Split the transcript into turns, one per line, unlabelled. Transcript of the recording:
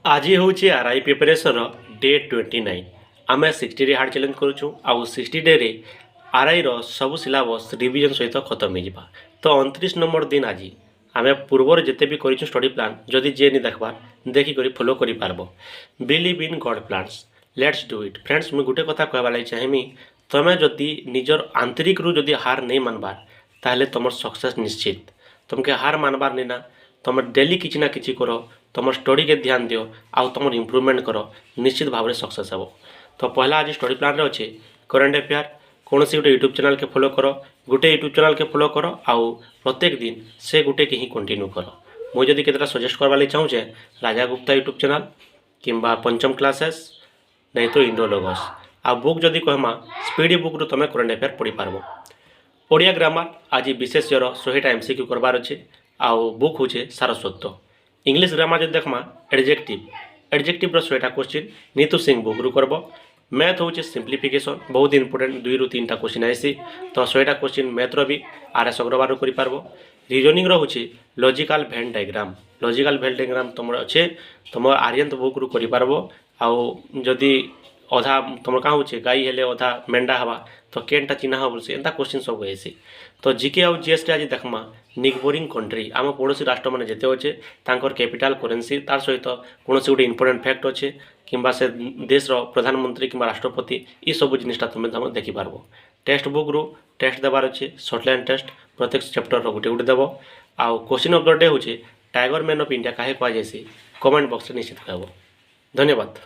आज हूँ RI preparation day 29 आम 60 डे हार्ड चैलेंज करूँ आउ 60 डे रे आरआई सब सिलेबस रिविजन सहित खत्म हो तो 29 नंबर दिन आज आम पूर्वर जिते भी कर स्टडी प्लान जदि जे नहीं देखबार देखिक फॉलो कर पारब। Believe in God plans let's do it friends. मुझे गोटे कथा कहवा लगी चाहमी तुम्हें जदि निजर आंतरिक रू जदि हार नहीं मानबार ताहले तुम सक्सेस निश्चित। तुमके हार मानबार नहीं ना तुम डेली किसी ना किसी कर तुम स्टडी के ध्यान दियो आउ तुम इम्प्रूवमेंट कर निश्चित भाव में सक्सेस हे। तो पहला आज स्टडी प्लान अच्छे करेन्ट अफेयर कौन सी गोटे यूट्यूब चैनल के फॉलो कर गोटे यूट्यूब चैनल के फॉलो कर आउ प्रत्येक दिन से गोटे के ही कंटिन्यू कर। मुझे जदि केतटा सजेस्ट करवा चाहूँचे राजा गुप्ता यूट्यूब चैनल किंबा पंचम क्लासेस नहीं तो इंडोलॉगस आ बुक जदि कहमा स्पीड बुक रू तुम करेन्ट अफेयर पढ़ी पारबो। ओडिया ग्रामर आज विशेष 100टा एमसीक्यू करबार अच्छे आउ बुक हूँ सारस्वत। इंग्लिश ग्रामर जब देखमा एडजेक्टिव 100टा क्वेश्चन नीतू सिंह बुक रू करब। मैथ हूँ सिंप्लीफिकेशन बहुत इंपोर्टेंट 2 ରୁ 3टा क्वेश्चन आसी तो 100टा क्वेश्चन मैथ्र भी आरएस अग्रवाल कर। रिजनिंग हूँ लॉजिकल भेन डायग्राम तुम अच्छे तुम आर्यंत बुक रू कर। आउ जदि अधा तुम क्या होचे गाई हेले अधा मेंढा हवा तो केनटा चिन्हा हम बोलसे एंता क्वेश्चन सब ऐसी। तो जीके आउ जीएस टे आज देखमा निगबोरिंग कंट्री आम पड़ोशी राष्ट्र मैंने जिते अच्छे तांकर कैपिटल करेन्सी तार सहित कौन गोटे इंपोर्टेंट फैक्ट अच्छे किंबा से देश प्रधानमंत्री किंबा राष्ट्रपति ये सब जिनिसटा तुम देखिपार। टेक्स्ट बुक रू टेस्ट देवार अच्छे शॉर्टलाइन टेस्ट प्रत्येक चैप्टर गोटे गोटे देव। आउ क्वेश्चन ऑफ द डे हूँ टाइगर मैन ऑफ इंडिया काहे कहुसी कमेंट बॉक्स में निश्चित कहब। धन्यवाद।